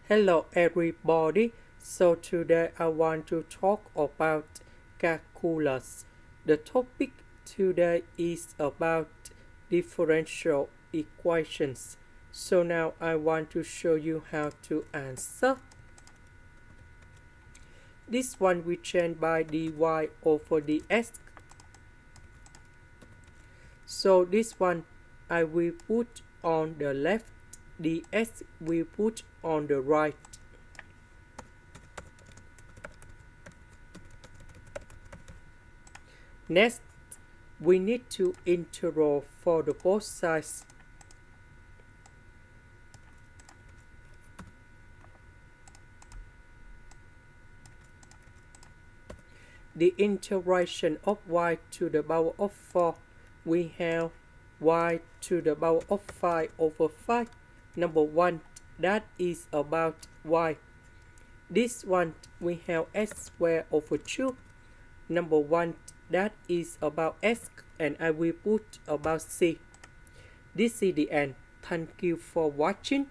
Hello everybody. So today I want to talk about calculus. The topic today is about differential equations. So now I want to show you how to answer. This one we change by dy over dx. So this one I will put on the left, dx we put on the right. Next, we need to integral for the both sides. The integration of y to the power of 4, we have y to the power of 5 over 5. Number 1, that is about y. This one, we have x squared over 2. Number 1, that is about x, and I will put about c. This is the end. Thank you for watching.